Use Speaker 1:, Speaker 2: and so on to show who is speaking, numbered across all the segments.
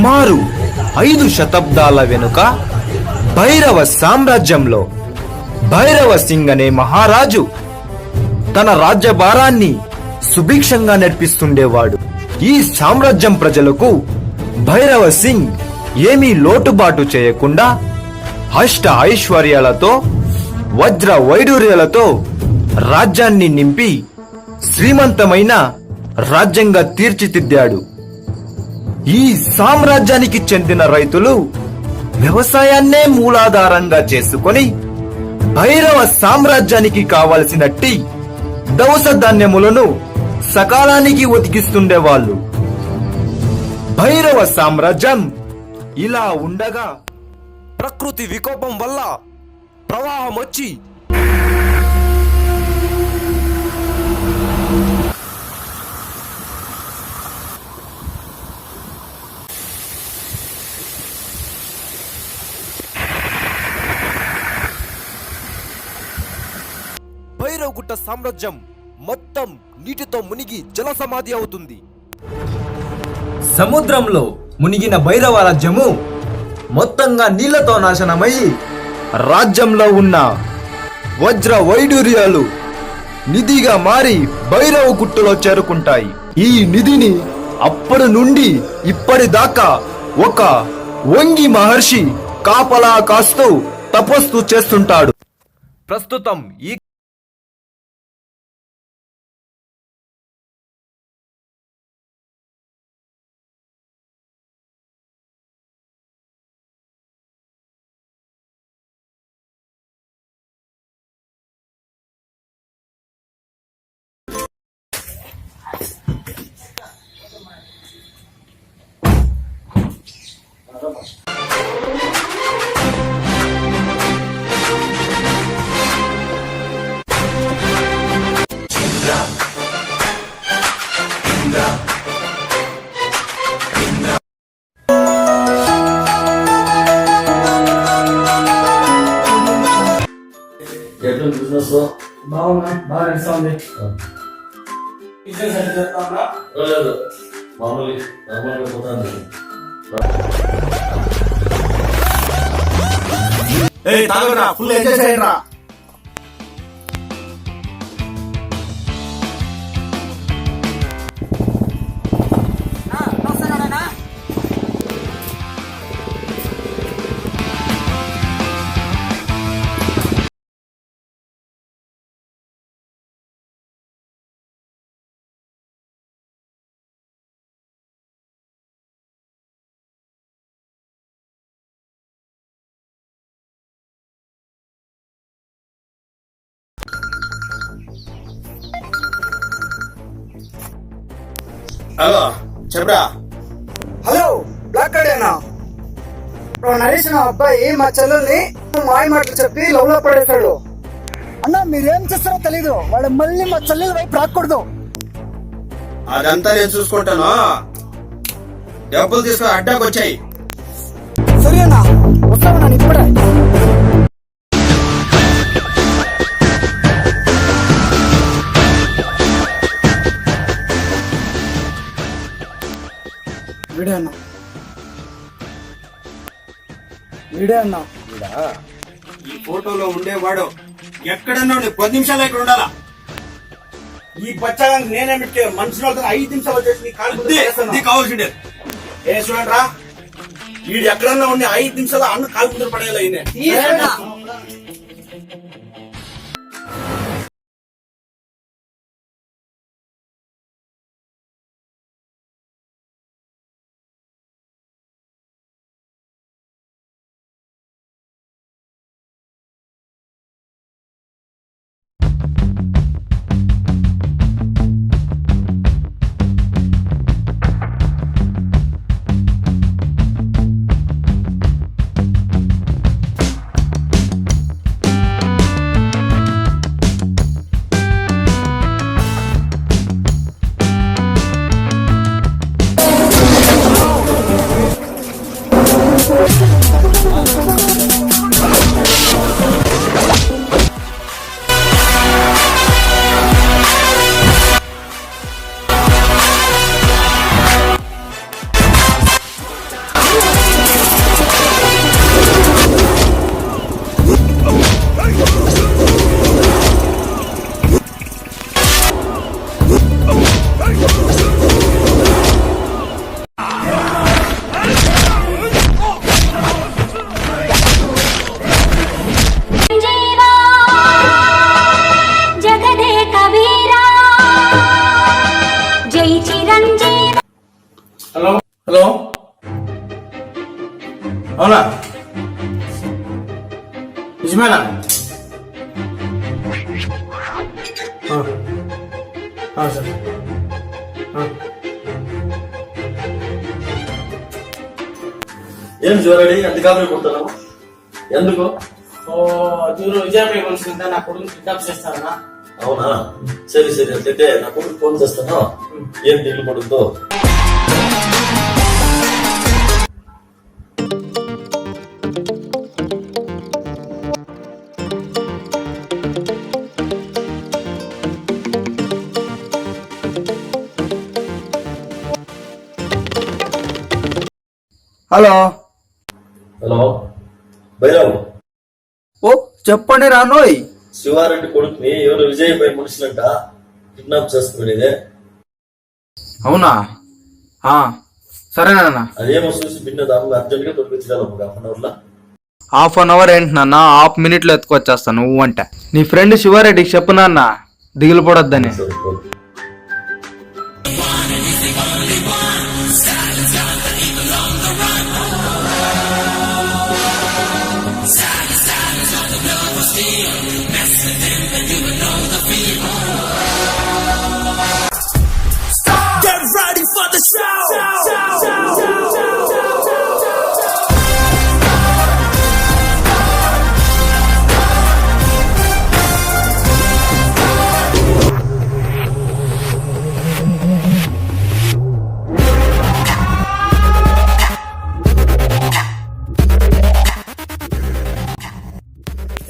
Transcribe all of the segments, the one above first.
Speaker 1: సుమారు 5 శతాబ్దాల వెనుక భైరవ సామ్రాజ్యంలో భైరవ సింగ్ అనే మహారాజు తన రాజ్యభారాన్ని సుభిక్షంగా నడిపిస్తుండేవాడు. ఈ సామ్రాజ్యం ప్రజలకు భైరవ సింగ్ ఏమీ లోటుబాటు చేయకుండా అష్ట ఐశ్వర్యాలతో వజ్ర వైడూర్యాలతో రాజ్యాన్ని నింపి శ్రీమంతమైన రాజ్యంగా తీర్చిదిద్దాడు. ఈ సామ్రాజ్యానికి చెందిన రైతులు వ్యవసాయాన్నే మూలాధారంగా చేసుకొని భైరవ సామ్రాజ్యానికి కావలసిన టీ, దవస ధాన్యములను సకాలానికి ఒతికిస్తుండేవాళ్ళు. భైరవ సామ్రాజ్యం ఇలా ఉండగా ప్రకృతి వికోపం వల్ల ప్రవాహం వచ్చి భైరవగుట్ట సామ్రాజ్యం మొత్తం నీటితో మునిగి జలసమాధి అవుతుంది. సముద్రంలో మునిగిన భైరవ రాజ్యము మొత్తంగా నీళ్లతో నాశనమై రాజ్యంలో ఉన్న వజ్ర వైడూర్యాలు నిధిగా మారి భైరవగుట్టలో చేరుకుంటాయి. ఈ నిధిని అప్పటి నుండి ఇప్పటిదాకా ఒక వంగి మహర్షి కాపలా కాస్తూ తపస్సు చేస్తుంటాడు. ప్రస్తుతం ఈ
Speaker 2: బాగున్నా బాగా నడుస్తుంది.
Speaker 3: లేదు మామూలుగా పోతాను.
Speaker 2: ఫుల్ ఎంజాయ్ చేయండి.
Speaker 3: హలో చెప్పరా.
Speaker 4: హలో బ్లాక్ అడేనా నరేష్ నా అబ్బాయి మా చెల్లెల్ని మాయ మాటలు చెప్పి లవ్ లో పడేశాడు. అన్న మీరేం చేస్తారో తెలీదు, వాడు మళ్ళీ మా చెల్లెల వైపు రాకూడదు.
Speaker 3: అదంతా నేను చూసుకుంటాను. డబ్బులు తీసుకుని అడ్డాకి వచ్చాయి.
Speaker 4: సరే అన్న వస్తాను నన్ను ఇప్పుడే. వీడే అన్న
Speaker 3: ఈ ఫోటోలో ఉండేవాడు ఎక్కడన్నా 10 నిమిషాలు ఇక్కడ ఉండాలా.
Speaker 2: ఈ బచ్చానికి నేనే మిట్టే మనుషులు 5 నిమిషాలు చేసి
Speaker 3: కావాల్సిండే
Speaker 2: ఏ చూడండి రా, వీడు ఎక్కడన్నా ఉండి 5 నిమిషాలు అన్న కాలు ముందర పడేయాలి. అవునా నిజమేనా సరే
Speaker 5: ఏం జ్వరడి అంత కాబట్టి కొడుతున్నావు ఎందుకు?
Speaker 6: దూరం విజయపై కొలుస్తుందా నా కొడుకు పికప్ చేస్తానా?
Speaker 5: అవునా సరే సరే అయితే నా కొడుకు ఫోన్ చేస్తాను ఏం దిగులు పడుతుందో.
Speaker 1: హలో
Speaker 5: హలో భైరవ్,
Speaker 1: ఓ చెప్పండి రానోయ్.
Speaker 5: శివారెడ్డి కొడుకుని ఎవరు విజయపై మనుషులంట కిడ్నాప్ చేసుకునేదే.
Speaker 1: అవునా సరేనా.
Speaker 5: అదేమో చూసి బిన్నదాము అర్జెంట్ గా దొరికించాలి ఒక హాఫ్ అన్ అవర్ లో.
Speaker 1: హాఫ్ అన్ అవర్ ఏంటి నాన్న, హాఫ్ మినిట్ లో ఎత్తుకొచ్చేస్తాను నువ్వు అంటే. నీ ఫ్రెండ్ శివారెడ్డికి చెప్పు నాన్న దిగులు పడొద్దని.
Speaker 5: సరే, ఓకే.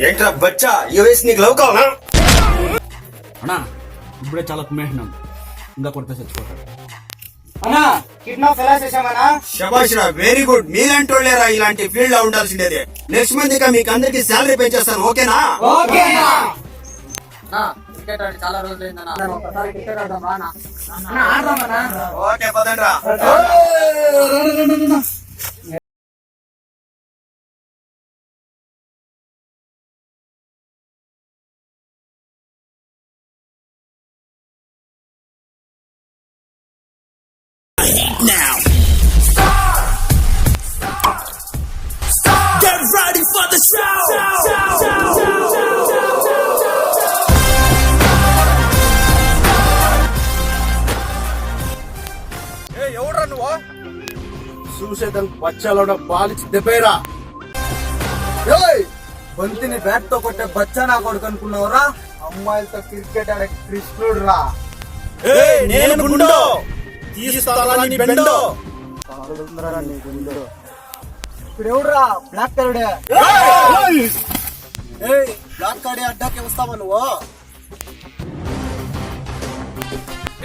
Speaker 3: ఏంట్రా బచ్చా ఈ వయసు నీకు లవ్ కావాలా?
Speaker 2: అన్నా ఇప్పుడే చాలా కుమ్మేసినాం ఇంకా కొడితే చచ్చిపోతాడు.
Speaker 4: అన్నా కిడ్నాప్ ఎలా చేసామన్నా?
Speaker 3: శబాష్ రా, వెరీ గుడ్. మీలాంటి వాళ్ళేరా ఇలాంటి ఫీల్డ్ లో ఉండాల్సిందేది. నెక్స్ట్ మంత్ ఇక మీకు అందరికి శాలరీ పే చేస్తాను, ఓకేనా?
Speaker 6: క్రికెట్ ఆడి చాలా రోజులైందన్నా. ఒకసారి క్రికెట్ ఆడదాం రానా?
Speaker 3: ఓకే పదండ్రా.
Speaker 7: Now. Get ready for the show.
Speaker 2: ఎవడ్రా నువ్వు? చూసేదానికి బచ్చాలో బాలిచి దెబ్బేరా.
Speaker 1: బంతిని బ్యాట్ తో కొట్టే బచ్చా నా కొడుకు అనుకున్నావురా? అమ్మాయిలతో క్రికెట్ ఆడే కృష్ణుడు రా.
Speaker 2: నేను గుండో తీస్తారా నీ బెండో.
Speaker 4: ఇప్పుడు ఎవడురా బ్లాక్ కలర్?
Speaker 2: బ్లాక్ కార్డ్ అడ్డాకి వస్తావా నువ్వు?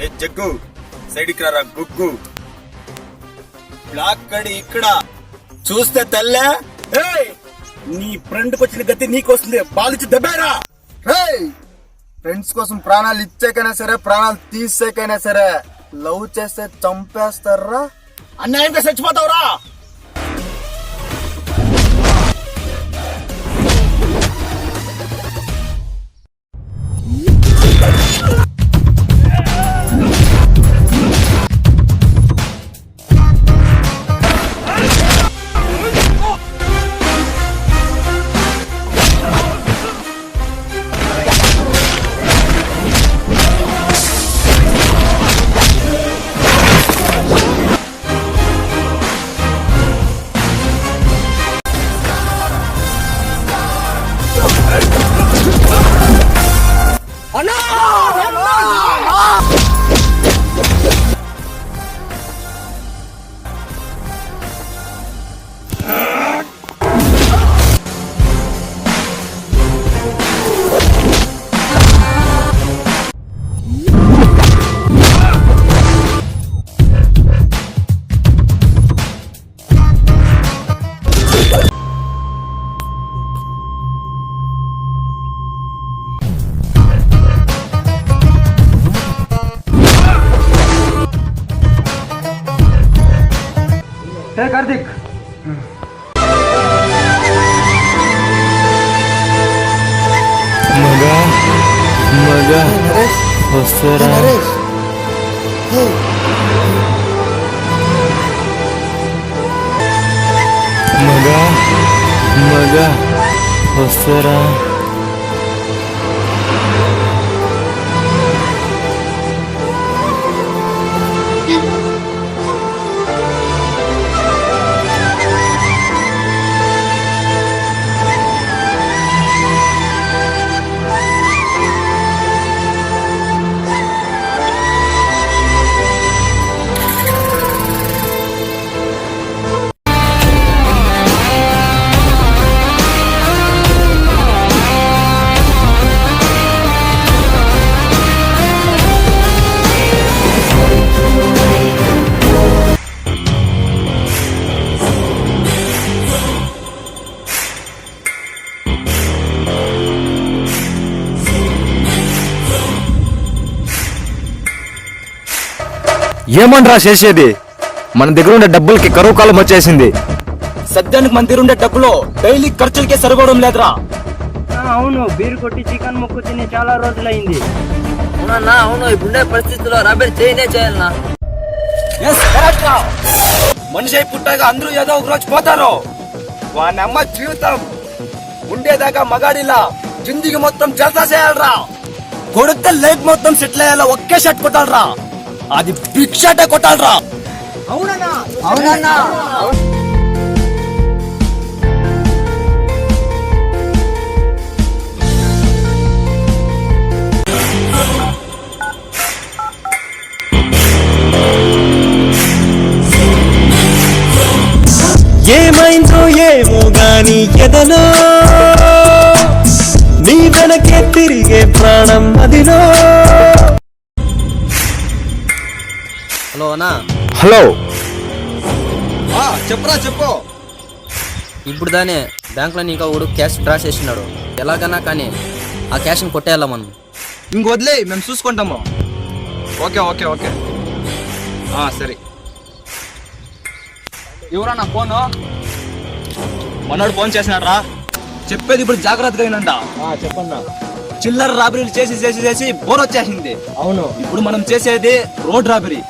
Speaker 3: ఏ జగ్గు సైడ్కి రారా గుగ్గు. బ్లాక్ కడి ఇక్కడ చూస్తే తెల్లే.
Speaker 2: నీ ఫ్రెండ్ వచ్చిన గతి నీకు వస్తుంది, బాలిచి దెబ్బేరా.
Speaker 1: ఫ్రెండ్స్ కోసం ప్రాణాలు ఇచ్చేకైనా సరే ప్రాణాలు తీసేకైనా సరే లవ్ చేస్తే చంపేస్తారా?
Speaker 2: అన్యాయంగా చచ్చిపోతావురా.
Speaker 1: కార్తిక్ మగా వస్తారా? మగా
Speaker 8: త్వరగా వస్తారా?
Speaker 9: ఏమనరా చేసేది? మన దగ్గర ఉండే డబ్బులకి కరువు కాలం వచ్చేసింది.
Speaker 3: సద్యానికి మన దగ్గర ఉండే డబ్బులో డైలీ ఖర్చులకే సరిపోవడం లేదురా.
Speaker 6: అవును, బీరు కొట్టి చికెన్ ముక్కు తిని చాలా రోజులైంది.
Speaker 10: అవునన్నా, అవును. ఇప్పుడుండే పరిస్థితుల్లో రాబడి చేయాలన్నా.
Speaker 3: మనిషి అయి పుట్టాక అందరూ ఏదో ఒక రోజు పోతారు. వాని అమ్మ జీవితం ఉండేదాకా మగాడిలా జిందగీ మొత్తం జల్సా చేయాలరా. కొడితే లైఫ్ మొత్తం సెటిల్ అయ్యేలా ఒకే షర్ట్ కొట్టాలరా. అది బిగ్ షర్టే కొట్టాలరా.
Speaker 4: అవునన్నా.
Speaker 8: ఏమైందో ఏమో గాని ఎదలో నీ వెనకే తిరిగే ప్రాణం అదిలో.
Speaker 10: హలో అన్నా.
Speaker 9: హలో,
Speaker 3: చెప్పురా చెప్పు.
Speaker 10: ఇప్పుడు దానే బ్యాంక్ లో ఇంకా ఒకడు క్యాష్ డ్రా చేసినాడు. ఎలాగన్నా కానీ ఆ క్యాష్ ని కొట్టేయాలా మనం.
Speaker 3: ఇంక వదిలే, మేము చూసుకుంటాము. ఓకే ఓకే ఓకే సరే. ఎవరన్నా ఫోను? మనోడు ఫోన్ చేసినాడు రా. చెప్పేది ఇప్పుడు జాగ్రత్తగా వినండా.
Speaker 6: చెప్పన్నా.
Speaker 3: చిల్లర రాబరీలు చేసి చేసి చేసి బోర్ వచ్చేసింది.
Speaker 6: అవును.
Speaker 3: ఇప్పుడు మనం చేసేది రోడ్ రాబరీ.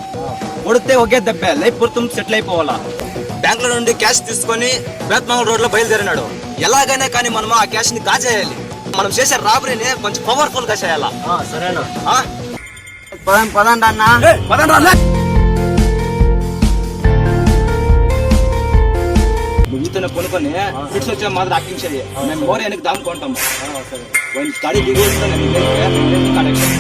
Speaker 3: కొడితే ఒకే దెబ్బ లైఫ్ మొత్తం సెటిల్ అయిపోవాలా. బ్యాంక్ లో నుండి క్యాష్ తీసుకొని బేత్మంగల్ రోడ్ లో బయలుదేరినాడు. ఎలాగైనా కానీ మనం ఆ క్యాష్ ని కాజేయాలి. మనం చేసే రాబరీని కొంచెం పవర్ఫుల్ గా చేయాలా.
Speaker 6: సరేనా?
Speaker 4: పదండి అన్నా.
Speaker 3: ముగితోనే కొనుక్కొని ఫిట్స్ వచ్చే మాత్రం యాక్టింగ్ చేయి. మేము మోర్ వెనక్కి దాముకుంటాము. స్టడీ దిగి వస్తాను కనెక్షన్.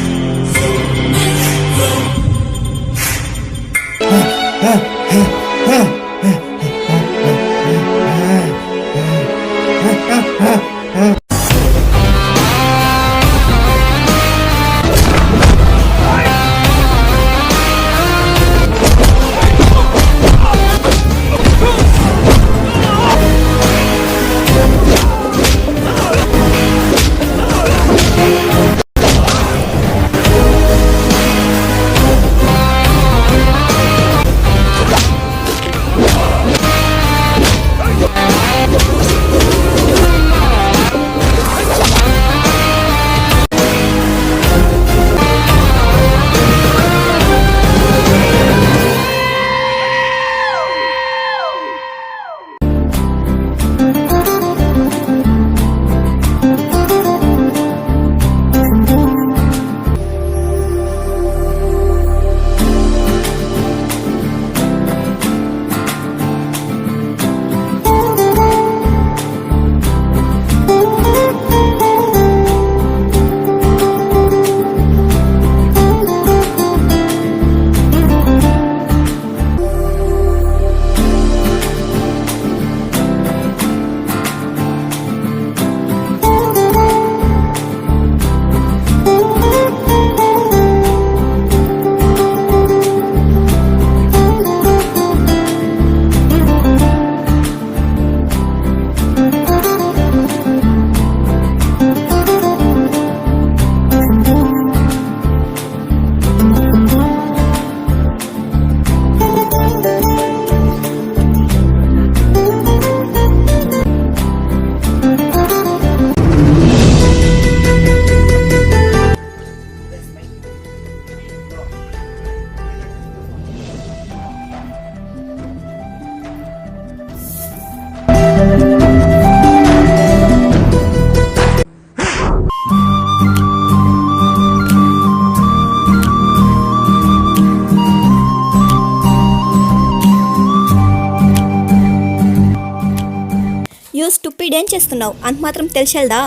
Speaker 11: యూ స్టూపిడ్, ఏం చేస్తున్నావు? అంత మాత్రం తెలిసేదా?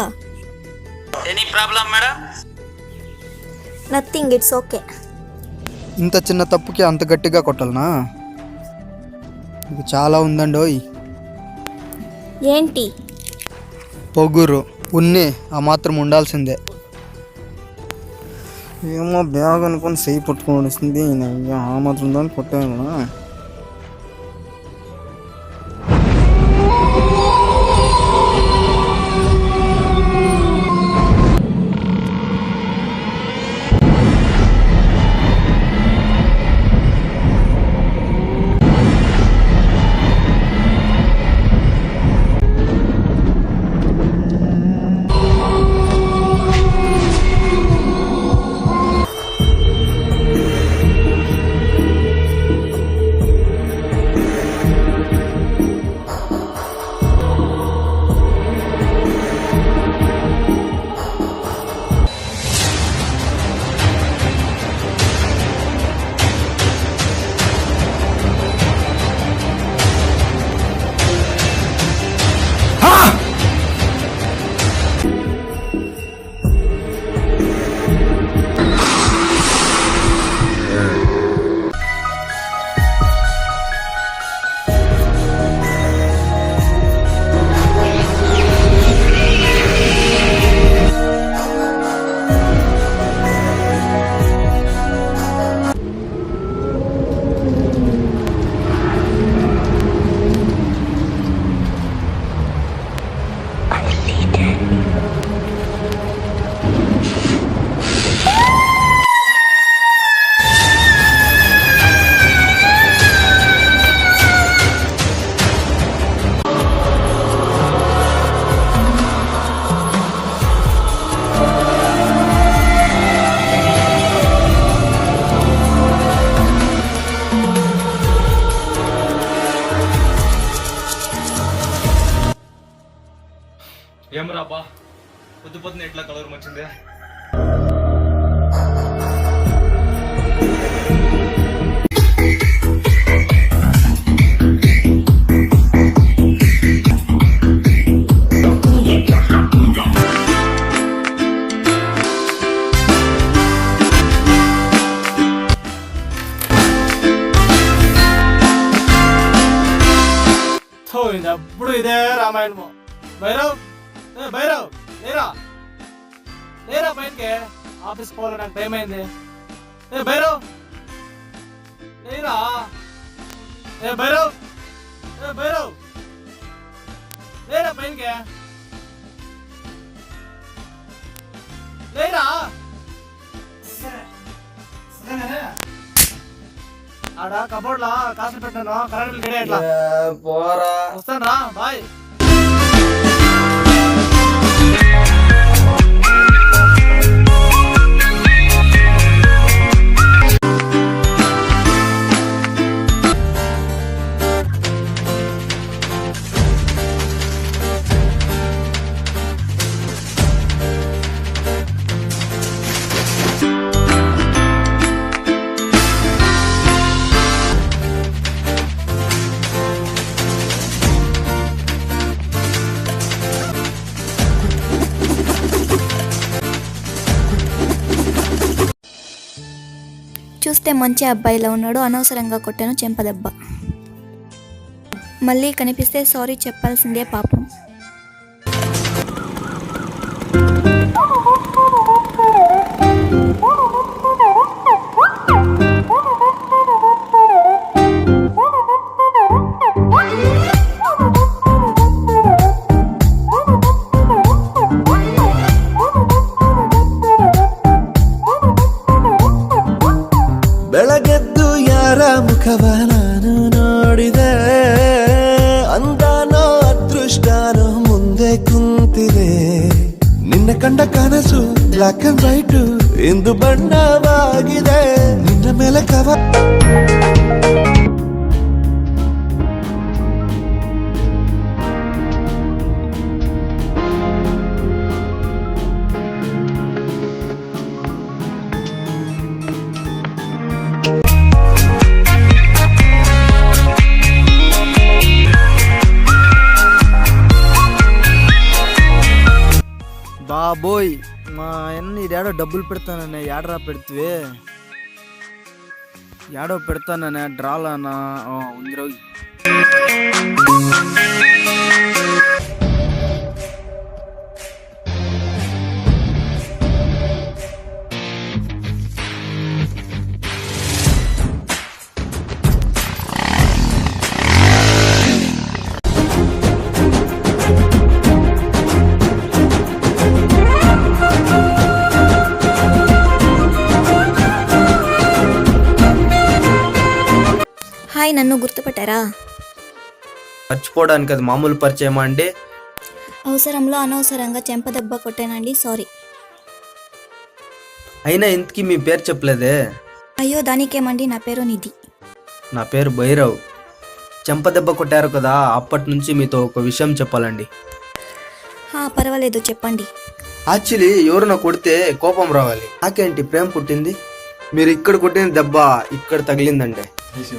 Speaker 7: Any problem madam?
Speaker 11: Nothing, it's okay.
Speaker 4: ఇంత చిన్న తప్పుకి అంత గట్టిగా కొట్టాలనా? ఇది చాలా ఉందండోయ్.
Speaker 11: ఏంటి?
Speaker 4: పొగురు ఉన్ని ఆ మాత్రం ఉండాల్సిందే. ఏమో బ్యాగ్ అనుకుని సెయ్యి పట్టుకొని వస్తుంది. ఆ మాత్రం దాన్ని కొట్టాను.
Speaker 9: ఏం రాబా పొద్దు పొద్దున ఎట్లా కలర్ వచ్చింది?
Speaker 6: ఎప్పుడు ఇదే రామాయణము. భైరవ్, భైరవ్ లేరా, లేరా బయటకి, ఆఫీస్ పోవాలి, నాకు టైం అయింది. భైరవ్ లేరా, భైరవ్, భైరవ్ లేరా బయటకి, లేరా. ఆడ కబోర్డ్ లా కాసులు పెట్టాను, కరెంట్ బిల్ ఎట్లా
Speaker 1: పోరా.
Speaker 6: వస్తాను రా, బాయ్.
Speaker 11: చూస్తే మంచి అబ్బాయిలా ఉన్నాడు, అనవసరంగా కొట్టాను చెంపదెబ్బ. మళ్ళీ కనిపిస్తే సారీ చెప్పాల్సిందే పాపం.
Speaker 8: ಬೆಳಗೆದ್ದು ಯಾರ ಮುಖವ ನಾನು ನೋಡಿದೆ, ಅಂದಾನೋ ಅದೃಷ್ಟನೋ ಮುಂದೆ ಕುಂತಿದೆ. ನಿನ್ನ ಕಂಡ ಕನಸು ಬ್ಲಾಕ್ ಅಂಡ್ ವೈಟ್ ಇಂದು ಬಣ್ಣವಾಗಿದೆ. ನಿನ್ನ ಮೇಲೆ ಕವ
Speaker 1: బాబోయ్ మా అన్న ఏడో డబ్బులు పెడతాననే ఏడరా పెడితే ఏడో పెడతాననే డ్రాలనా ఉంది రోజు.
Speaker 11: హాయ్, నన్ను గుర్తుపట్టారా?
Speaker 3: మర్చిపోవడానికి అది మామూలు పరిచయమా అండి?
Speaker 11: అవసరంలో అనవసరంగా చెంపదెబ్బ కొట్టానండి, సారీ.
Speaker 3: అయినా ఇంతకీ మీ పేరు చెప్పలేదే?
Speaker 11: అయ్యో దానికేమండి, నా పేరు నిధి.
Speaker 3: నా పేరు భైరవ్. చెంపదెబ్బ కొట్టారు కదా, అప్పటి నుంచి మీతో ఒక విషయం చెప్పాలండి.
Speaker 11: పర్వాలేదు, చెప్పండి.
Speaker 3: యాక్చువల్లీ ఎవరైనా కొడితే కోపం రావాలి, నాకేంటి ప్రేమ పుట్టింది. మీరు ఇక్కడ కొట్టిన దెబ్బ ఇక్కడ తగిలిందండి.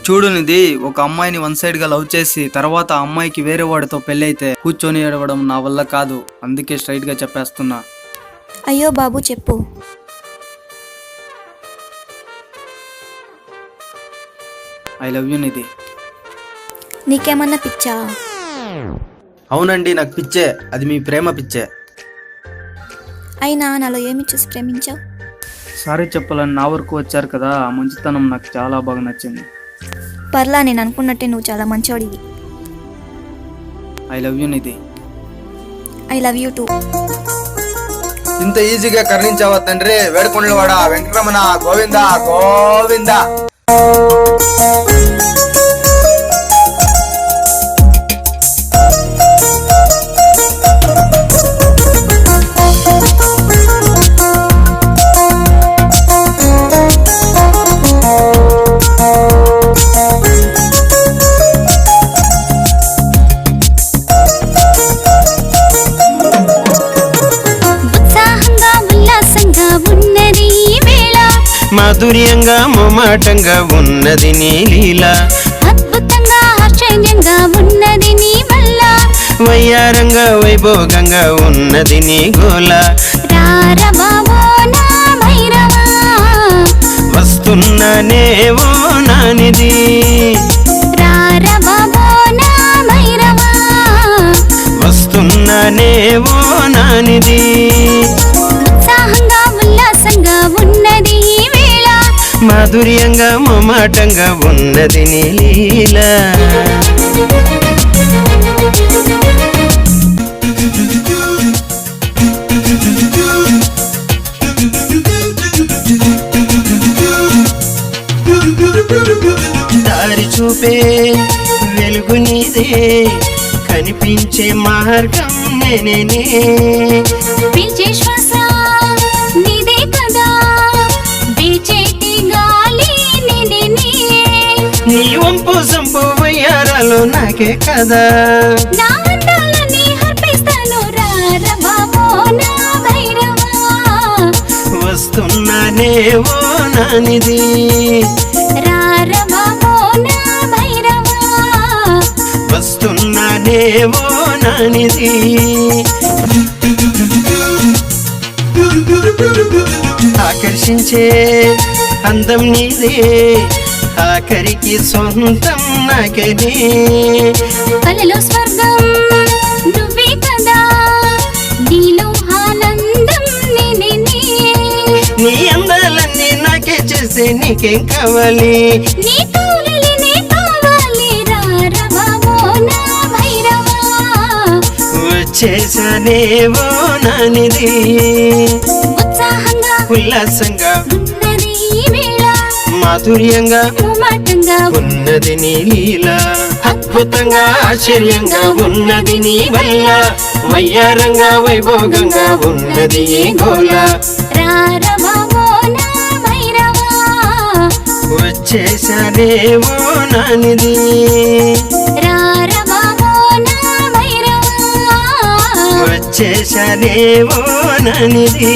Speaker 3: చూడు నిధి, ఒక అమ్మాయిని వన్ సైడ్ గా లవ్ చేసి తర్వాత ఆ అమ్మాయికి వేరే వాడితో పెళ్లి అయితే కూర్చొని ఏడవడం నా వల్ల కాదు. అందుకే స్ట్రైట్ గా చెప్పేస్తున్నా.
Speaker 11: అయ్యో బాబు, చెప్పు.
Speaker 3: ఐ లవ్ యూ నిధి.
Speaker 11: నీకేమన్నా పిచ్చా?
Speaker 3: అవునండి, నాకు పిచ్చే. అది మీ ప్రేమ పిచ్చే.
Speaker 11: అయినా నాలో ఏమి చూసి ప్రేమించావు?
Speaker 3: సారీ చెప్పాలని నా వరకు వచ్చారు కదా, ఆ మంచితనం నాకు చాలా బాగా నచ్చింది.
Speaker 11: పర్లా, నేను అనుకున్నట్టే నువ్వు చాలా మంచోడివి.
Speaker 3: I love you Nidhi.
Speaker 11: I love you too.
Speaker 1: ఇంత ఈజీగా కరుణించావా తండ్రి? వేడుకొండలవాడ వెంకటరమణ గోవింద గోవింద.
Speaker 8: మాధుర్యంగా మొమాటంగా ఉన్నది నీ లీల,
Speaker 11: అద్భుతంగా ఆశ్చర్యంగా ఉన్నది నీ వల్ల,
Speaker 8: వయ్యారంగా వైభోగంగా ఉన్నది నీ గోల. వస్తున్నానేవో నానిది, వస్తున్నానేవో నానిది.
Speaker 11: ఉత్సాహంగా ఉల్లాసంగా ఉన్నది ఈ వేళ,
Speaker 8: మాధుర్యంగా మొమాటంగా ఉన్నది నీ లీల. దారి చూపే వెలుగు నీదే, కనిపించే మార్గం నేనే.
Speaker 11: పీల్చే శ్వాస నీదే కదా, బీచేటి గాలి నేనే.
Speaker 8: నీ వంపు సంపు వయ్యారాలు నాకే కదా,
Speaker 11: నా అందాలని హర్పిస్తాను రారా బాబో నా భైరవా.
Speaker 8: వస్తున్నానేవో నానిది,
Speaker 11: రారా బాబో నా భైరవా.
Speaker 8: వస్తున్నానేవో నానిది. ఆకర్షించే అందం నీదే, ఆఖరికి సొంతం నాకేనే.
Speaker 11: కలలో స్వర్గం నువ్వే కదా, నీలో ఆనందం నేనే.
Speaker 8: నీ అందాలన్నీ నాకే చేసే నీకేం కావాలి,
Speaker 11: నీ తోలనే కావాలి రారా బాబో నా భైరవా.
Speaker 8: వచ్చేసానేవో నానిది,
Speaker 11: ఉత్సాహంగా
Speaker 8: ఉల్లాసంగా
Speaker 11: ఉన్నది ఈ వేళ,
Speaker 8: మాధుర్యంగా
Speaker 11: మొమాటంగా
Speaker 8: ఉన్నది నీ లీల. అద్భుతంగా ఆశ్చర్యంగా ఉన్నది నీ వల్ల, వయ్యారంగా వైభోగంగా ఉన్నది ఈ గోల.
Speaker 11: రారా బాబో నా భైరవా.
Speaker 8: వచ్చేసానేవో నానిది,
Speaker 11: రారా బాబో నా భైరవా.
Speaker 8: వచ్చేసానేవో నానిది.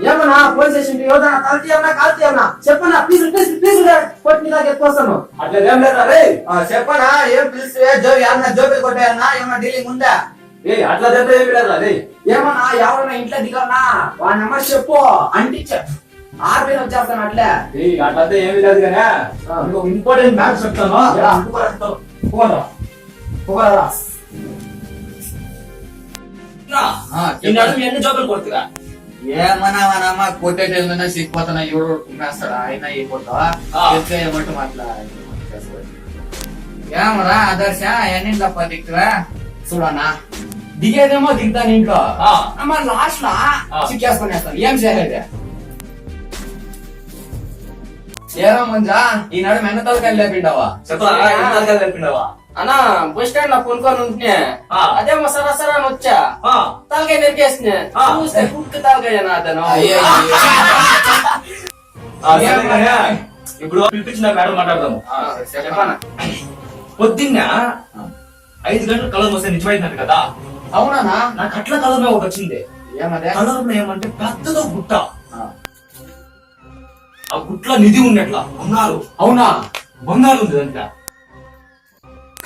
Speaker 3: ఏమన్నా పోలీస్ స్టేషన్ యోధన కల్తీ అన్నా కాల్తీ అన్నా చెప్పన్నా ప్లీజ్ ప్లీజ్ ప్లీజ్ కొట్టి దాకా ఎత్తుకొస్తాను. అట్లా ఏం లేదా రే చెప్పనా ఏం పిలిస్తే జోబీ కొట్టాయన్నా ఏమన్నా డీలింగ్ ఉందా? అట్లా చెప్తే ఏమి లేదా రే ఏమన్నా ఎవరన్నా ఇంట్లో దిగన్నా వాడి నెంబర్ చెప్పు అంటించా ఆర్పీని వచ్చేస్తాను అట్లే. అట్లయితే ఏమి లేదు కానీ ఇంపార్టెంట్ మ్యాచ్ చెప్తాను ఎన్ని జోబులు కొడుతురా
Speaker 6: ఏమన్నామా కొట్టేటేమైనా సిక్కిపోతున్నా ఎవరు ఉమ్మేస్తాడా అయినా అయిపోతావా ఏమంటూ అట్లా ఏమరా ఆదర్శ ఎన్ని తప్ప దిక్కురా చూడన్నా
Speaker 3: దిగేదేమో దిగుతాను ఇంట్లో లాస్ట్ లా చిక్కేసుకునేస్తాను ఏం చేయలేదు. ఏరా మంజా ఈనాడు మెన్న తలకాయలు లేపిండావా
Speaker 6: లేపిండావా
Speaker 3: అన్నా బస్ స్టాండ్ లో కొనుక్కొని ఉంటే అదేమో సరాసరా అని వచ్చా తలకాయ నెరికేస్తున్నా చూస్తే కుక్క తలకాయ అతను.
Speaker 6: ఇప్పుడు పిలిపించిన మేడం మాట్లాడదాము.
Speaker 3: చెప్పనా
Speaker 6: పొద్దున్న 5 గంటల కలర్ వస్తే నిజమైందంట కదా?
Speaker 3: అవునా
Speaker 6: నాకు అట్లా కలర్ లో ఒకటి వచ్చింది.
Speaker 3: ఏమదే
Speaker 6: కలర్ లో ఏమంటే పెద్దదో గుట్ట, ఆ గుట్ల నిధి ఉన్నట్ల బంగారు.
Speaker 3: అవునా
Speaker 6: బంగారు ఉంది అంట.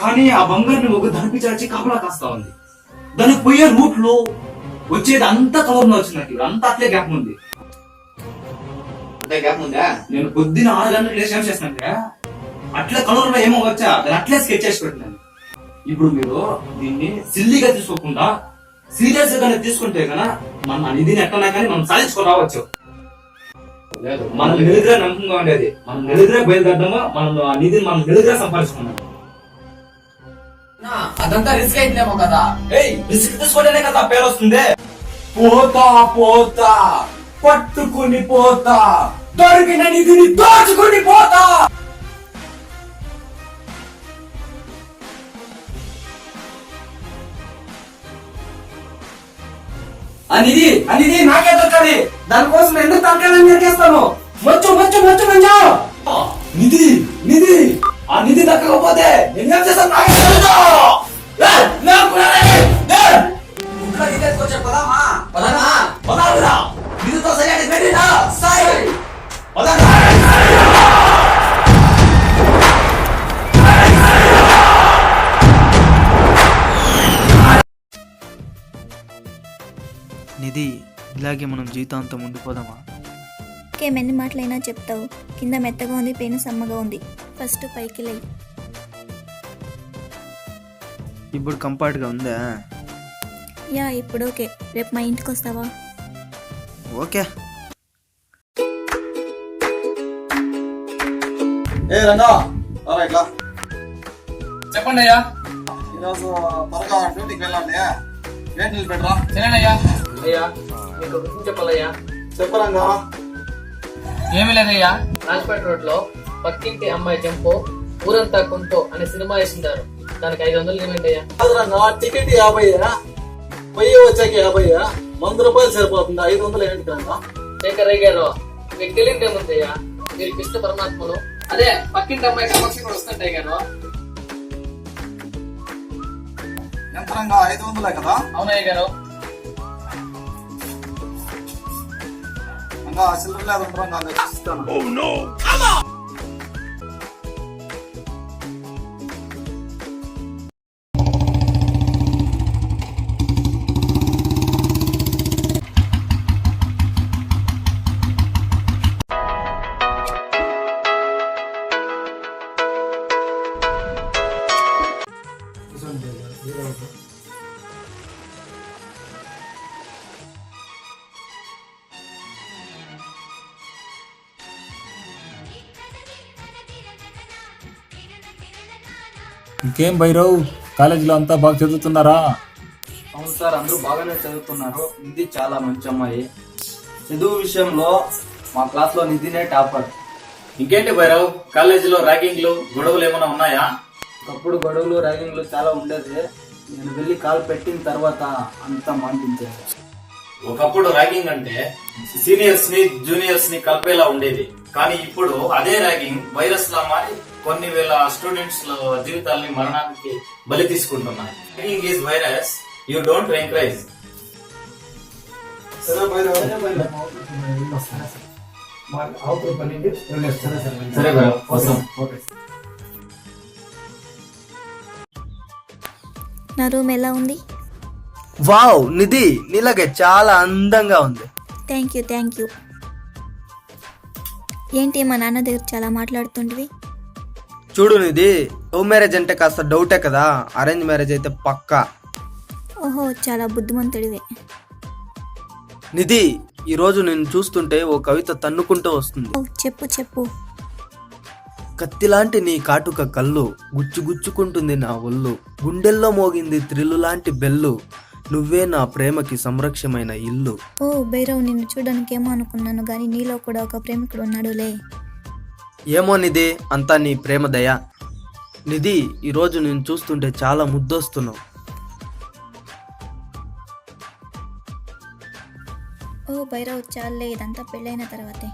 Speaker 6: కానీ ఆ బంగారుని ఒక ధనిపించాల్సి కాపలా కాస్తా ఉంది. దానికి పోయే రూట్ లో వచ్చేది అంతా కలర్ లో వచ్చినట్టు అంతా అట్లే గ్యాప్ ఉంది.
Speaker 3: అదే గ్యాప్ ఉందా?
Speaker 6: నేను పొద్దున్న 6 గంటలకు లేచి ఏం చేస్తానంటే అట్లే కలర్ లో ఏమో వచ్చా దాన్ని అట్లే స్కెచ్ చేసి పెట్టినాను. ఇప్పుడు మీరు దీన్ని సిల్లీగా తీసుకోకుండా సీరియస్ గానే తీసుకుంటే కన్నా మన నిధిని ఎక్కడా కానీ మనం సాధించుకొని రావచ్చు. మనం నిలుగురా నమ్మకంగా ఉండేది, మనం నిలుగురా బయలుదేరడము, మనం ఆ నిధిని మనం నిలుగురా సంపాదించుకున్నాం.
Speaker 3: అదంతా రిస్క్ అయితేమో కదా?
Speaker 6: రిస్క్ తీసుకోవడానే కదా పేరు వస్తుంది.
Speaker 3: పోతా పోతా పట్టుకుని పోతా దొరికిన నిధిని దోచుకుని పోతా. అనేది నాకే దొరకాలి. దానికోసం ఎందుకు తలకాయని నరికేస్తాను? మచ్చు మచ్చు మచ్చు మంజా
Speaker 6: నిధి నిధి ఆ నిధి దక్కకపోతే నేనేం చేస్తాను నాకే తెలుసు. నిధితో సరిగా పెట్టినా సాయి
Speaker 10: నిధి ఇలాగే మనం జీవితాంతం ఉండిపోదామా?
Speaker 11: ఇంకేమెన్ని మాటలైనా చెప్తావు. కింద మెత్తగా ఉంది, పైన సమ్మగా ఉంది. ఫస్ట్ పైకి లే.
Speaker 10: ఇప్పుడు కంఫర్ట్గా ఉందా?
Speaker 11: యా ఇప్పుడు ఓకే. రేపు మా ఇంటికి వస్తావా?
Speaker 10: ఓకే.
Speaker 1: ఏ రంగా ఇట్లా
Speaker 3: చెప్పండి అయ్యా.
Speaker 1: ఈరోజు త్వరగా డ్యూటీకి వెళ్ళండి. వేడి నీళ్ళు పెట్టరా.
Speaker 3: సరేనయ్యా. అయ్యా మీకు ఒక విషయం చెప్పాలయ్యా.
Speaker 1: చెప్పరంగా.
Speaker 3: ఏమీ లేదయ్యా, రాజ్పేట రోడ్ లో పక్కింటి అమ్మాయి జంపో ఊరంతా కొంతో అనే సినిమా వేసింటారు. దానికి 500 ఇవ్వండియ్యా.
Speaker 1: టికెట్ 50, పొయ్యి వచ్చాక 50, 100 రూపాయలు సరిపోతుంది. 500 ఏంటి రంగా?
Speaker 3: శేఖరయ్య గారు మీకు తెలియదేముందయ్యా, మీరు కృష్ణ పరమాత్మను అదే పక్కింటి అమ్మాయి సమస్య కూడా వస్తుంటాయి గారు.
Speaker 1: యంత్రంగా 500 కదా?
Speaker 3: అవునయ్య గారు.
Speaker 1: చిల్లర లేదు ఉంటాం ఇస్తాను.
Speaker 12: ఇంకేం భైరవ్, కాలేజీలో అంతా బాగా చదువుతున్నారా?
Speaker 3: అవును సార్, అందరూ బాగానే చదువుతున్నారు. నిధి చాలా మంచి అమ్మాయి. చదువు విషయంలో మా క్లాస్ లో నిధినే టాపర్.
Speaker 5: ఇంకేంటి భైరవ్, కాలేజీలో ర్యాగింగ్లు గొడవలు ఏమైనా ఉన్నాయా?
Speaker 3: ఒకప్పుడు గొడవలు ర్యాగింగ్లు చాలా ఉండేది. నేను వెళ్ళి కాల్ పెట్టిన తర్వాత అంతా మాన్పించాను.
Speaker 5: ఒకప్పుడు ర్యాగింగ్ అంటే సీనియర్స్ ని జూనియర్స్ ని కలిపేలా ఉండేది. కానీ ఇప్పుడు అదే ర్యాగింగ్ వైరస్ లా మారి కొన్ని వేల స్టూడెంట్స్ జీవితాలని మరణానికి బలి తీసుకుంటున్నాయి. Ragging is virus, you don't encourage. సరే భైరవ్ వస్తాం.
Speaker 11: నా రూమ్ ఎలా ఉంది?
Speaker 3: వావ్ నిధి, నీలాగే చాలా అందంగా ఉంది.
Speaker 11: Thank you. ఏంటి మా నాన్న దగ్గర చాలా మాట్లాడుతుంటివి?
Speaker 3: చూడు నిధి, లవ్ మ్యారేజ్ అంటే కాస్త డౌటే కదా, అరేంజ్ మ్యారేజ్ అయితే పక్కా.
Speaker 11: ఓహో, చాలా బుద్ధిమంతుడివే.
Speaker 3: నిధి, ఈ రోజు నేను చూస్తుంటే ఓ కవిత తన్నుకుంటూ వస్తుంది.
Speaker 11: ఓ, చెప్పు.
Speaker 3: కత్తిలాంటి నీ కాటుక కళ్ళు, గుచ్చుకుంటుంది నా ఒళ్ళు, గుండెల్లో మోగింది త్రిల్లు లాంటి బెల్లు, నువ్వే నా ప్రేమకి సంరక్షమైన ఇల్లు.
Speaker 11: ఓ భైరవ్, నిన్ను చూడడానికి ఏమో అనుకున్నాను గానీ నీలో కూడా ఒక ప్రేమికుడు ఉన్నాడులే.
Speaker 3: ఏమో నిధి, అంతా నీ ప్రేమ దయ. నిధి, ఈరోజు నేను చూస్తుంటే చాలా ముద్దొస్తున్నావు.
Speaker 11: ఓ భైరవ్, చాలే, ఇదంతా పెళ్ళైన తర్వాతే.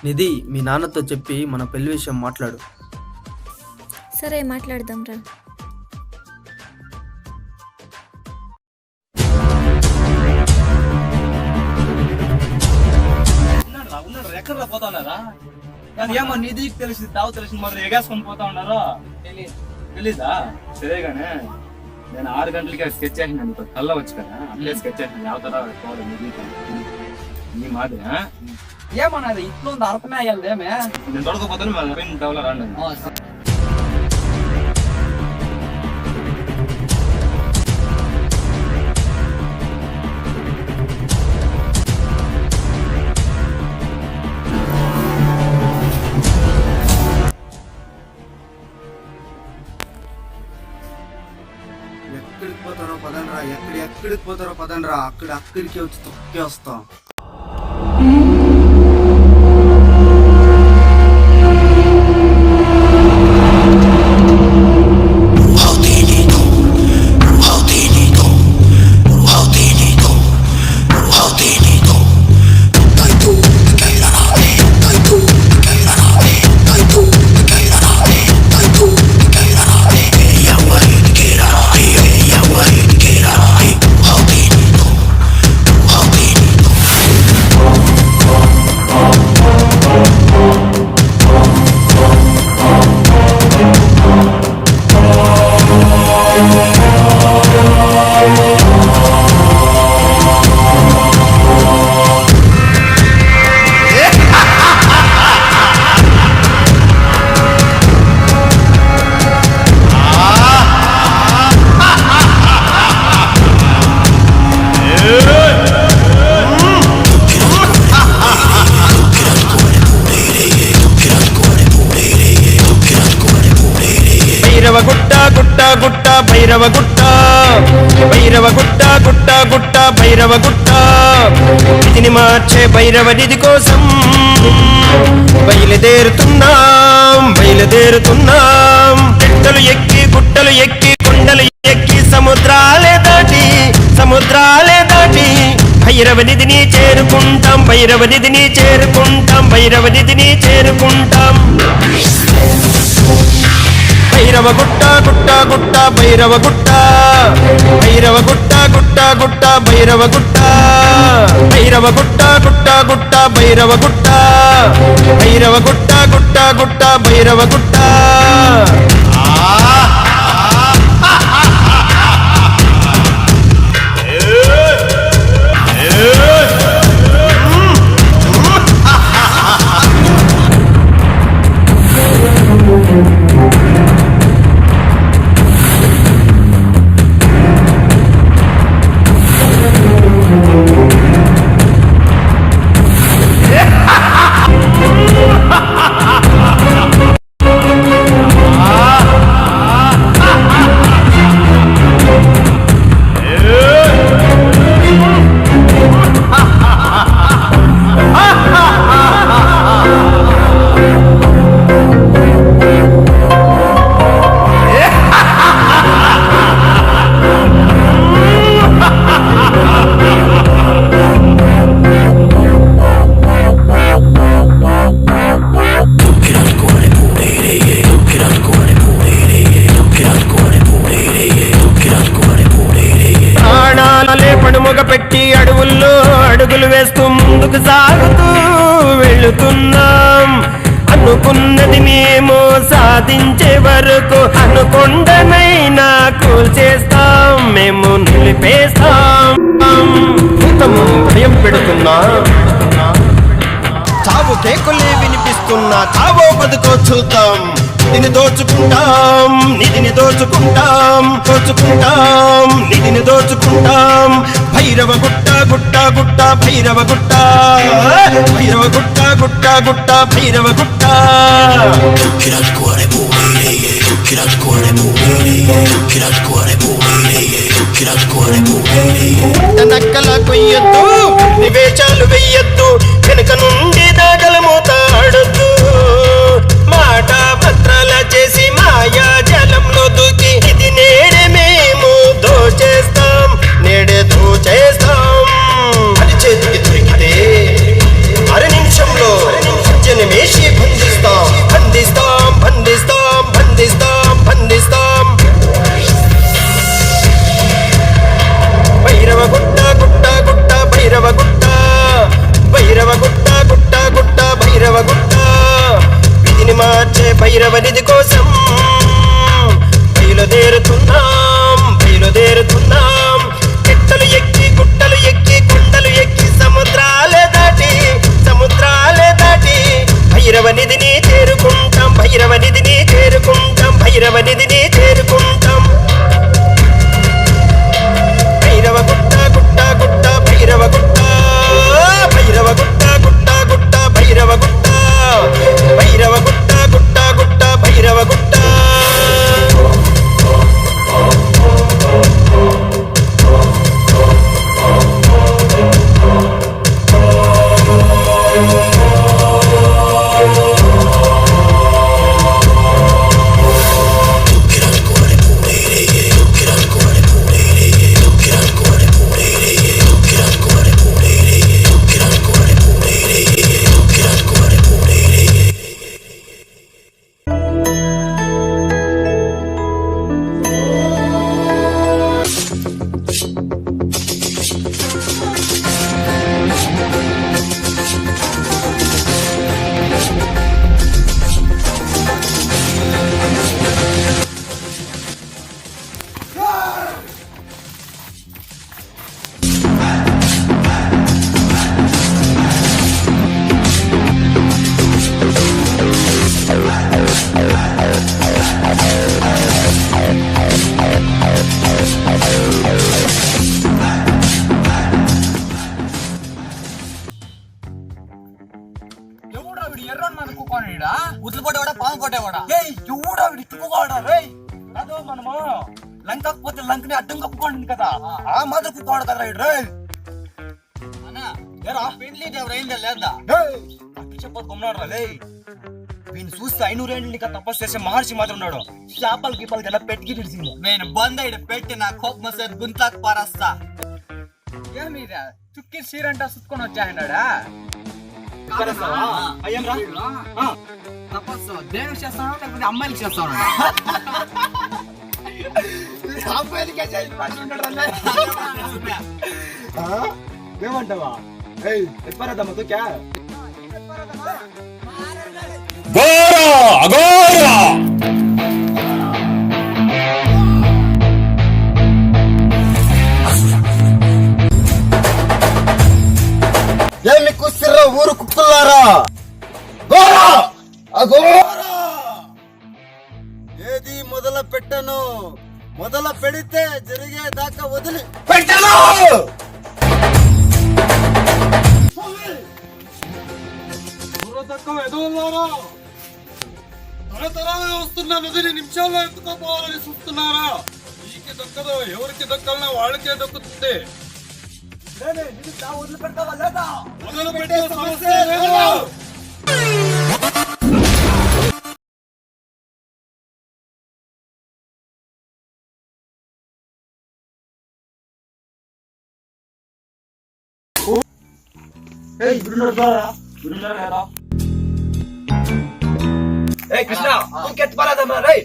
Speaker 3: నిధి, మీ నాన్నతో చెప్పి మన పెళ్లి విషయం మాట్లాడు.
Speaker 11: సరే, మాట్లాడదాం రా.
Speaker 6: ఎక్కడ పోతా ఉన్నారా? ఏమో నిధికి తెలిసింది, తావు తెలిసింది, మొదలు ఎగేసుకొని పోతా ఉన్నారో తెలీదా? సరేగానే నేను 6 గంటలకి స్కెచ్ చేసినాను, కల్లా వచ్చి కదా అట్లే స్కెచ్ చేసినాను. అవతల నీ మాది ఏమన్నా ఇంట్లో అర్థమే అయ్యాలి. నేను తొడకపోతాను టవలో రండి.
Speaker 3: ఎక్కడికి పోతారో పదండ్రా, అక్కడికి వచ్చి తొక్కేస్తాం.
Speaker 13: భైరవగుట్ట విధిని మార్చే భైరవ నిధి కోసం బయలుదేరుతున్నాం. గుట్టలు ఎక్కి కొండలు ఎక్కి సముద్రాలే దాటి భైరవ నిధిని చేరుకుంటాం. భైరవ నిధిని చేరుకుంటాం. భైరవగుట్ట భైరవగుట్ట భైరవగుట్ట భైరవగుట్ట భైరవగుట్ట. అడుగులు వేస్తూ ముందుకు సాగుతూ వెళుతున్నాం. అనుకున్నది మేము సాధించే వరకు అనుకొండనైనా కూల్చేస్తాం, మేము నిలిపేస్తాం. భయం పెడుతున్నా, చావు కేకులే వినిపిస్తున్నా, చావో బతుకో చూద్దాం. నిధిని దోచుకుంటాం, నిధిని దోచుకుంటాం, దోచుకుంటాం, నిధిని దోచుకుంటాం. భైరవ గుట్ట గుట్ట గుట్ట భైరవ గుట్ట, భైరవ గుట్ట గుట్ట గుట్ట భైరవ గుట్ట. నక్కల కొయ్యొద్దు, నివేశాలు వెయ్యొద్దు, వెనుక నుండి దాగల మూత ఆడొద్దు. మాట పత్రాల చేసి మాయా జలంలో దూకి ఇది నేడే మేము దోచేస్తాం, నేడే దోచేస్తాం. అది చేతికి దొరికితే అర నిమిషంలో జనమేషి బంధిస్తాం, బంధిస్తాం, బంధిస్తాం, బంధిస్తాం, బంధిస్తాం. భైరవ గుట్ట గుట్ట గుట్ట భైరవ గుట్ట, భైరవ గుట్ట గుట్ట గుట్ట భైరవ గుట్ట. విధిని మార్చే భైరవ నిధి కోసం బయలుదేరుతున్నాం, బయలుదేరుతున్నాం. చెట్టలు ఎక్కి గుట్టలు ఎక్కి కొండలు ఎక్కి సముద్రాలే దాటి, సముద్రాలే దాటి భైరవ నిధిని చేరుకుంటాం, భైరవ నిధిని చేరుకుంటాం, భైరవ నిధిని చేరుకుంటాం. భైరవ గుట్ట గుట్ట గుట్ట భైరవ గుట్ట, భైరవ గుట్ట గుట్ట గుట్ట భైరవ గుట్ట, భైరవ గుట్ట గుట్ట గుట్ట భైరవ గుట్ట.
Speaker 3: ఉతులుపడేవాడా పాము పట్టేవాడా? ఎవడా ఇట్టుకోవాడా? రే అదో మనము లంకపోతే లంకని అడ్డం కప్పుకోండి కదా, ఆ మాత్రం కుక్కోవాడు కదా రే. పెళ్లి ఎవరైందా లేదా అట్టు చెప్పదు కొన్నాడు రా. వీని చూస్తే 500 ఏళ్ళని తపస్సు చేసే మహర్షి మాత్రం ఉన్నాడు. చేపలు గీపలకి ఎలా పెట్టి విడిచింది. నేను బంద ఇక్కడ పెట్టి నా కోపం వస్తే గుంతకు పారేస్తా. ఏమీరా చుక్కి చీరంట సుట్టుకొని వచ్చాయన్నాడా? తపస్సు దేవుడికి చేస్తాను లేకపోతే అమ్మాయిలకి చేస్తాను? ఏమంటావా?
Speaker 1: ఏమి కుస్తిర్రా ఊరు కుక్కులారా? ఏది మొదలు పెట్టను, మొదలు పెడితే జరిగేదాకా వదిలి పెట్టను. తరతరాలు వస్తున్న నదిని నిమిషాల్లో ఎత్తుకోపోవాలని చూస్తున్నారా? నీకు దక్కదు, ఎవరికి దక్కలన్నా వాళ్ళకే దక్కుతుంది. మొదలు పెట్టే సమస్య లేదు.
Speaker 3: కృష్ణ కెట్ పరాదమ్మా రే.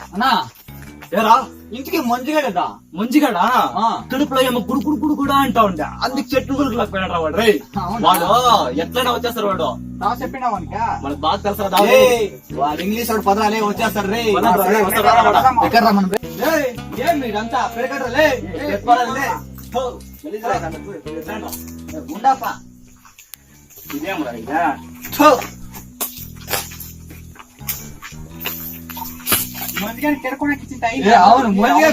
Speaker 6: అన్నా ఏరా ఇంటికి మంచిగాడేదా మంచిగాడా కడుపులో ఏమో గుడు గుడు గుడు కూడా అంటా ఉండే అందుకు చెట్టు గురుకులా పోయినరా వాడు రే వాడు ఎట్లైనా వచ్చేస్తారు వాడు
Speaker 4: చెప్పినా వానికి
Speaker 6: మనకు బాగా తెలుసా
Speaker 4: వాడు ఇంగ్లీష్ వాడు పదాలే వచ్చేస్తాడు రే
Speaker 6: ఎక్కడ మనం ఏం మీరంతా పెరగడలే
Speaker 4: ఉండప్పా
Speaker 6: ఇదేం రా
Speaker 4: మంచిగానే కెరకొనకి ఇచ్చింటాయి
Speaker 6: అవును మంచిగా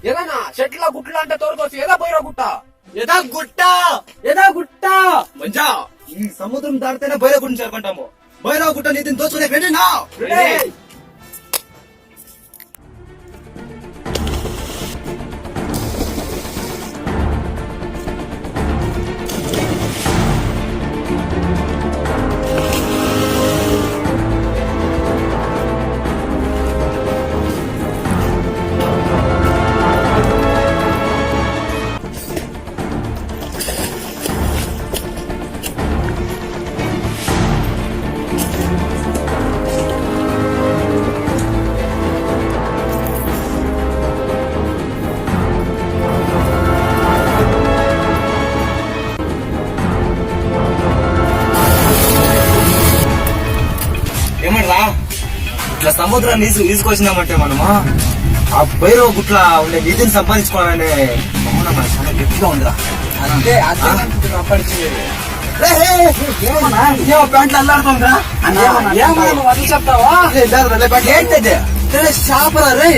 Speaker 3: ఏదన్నా చెట్ల గుట్ల అంటే తోడుకోవచ్చు ఏదా పోయిరా గుట్ట ఏదా గుట్ట మంచా ఈ సముద్రం దాటితేనే భైరవ గుడిని చేరుకుంటాము భైరవ గుట్ట నీతిని దోచుకునే రెడీనా ఏమన్నా ఇట్లా సముద్రాన్ని ఈసుకొచ్చినామంటే మనము ఆ భైరవ గుట్ల ఉండే నిధిని సంపాదించుకోవాలనే మౌనం మనకు చాలా గట్టిగా ఉందిరా అంతే ప్యాంట్లు అల్లాడుతుందా
Speaker 4: చెప్తావా
Speaker 3: ఏంటది చేపరా రే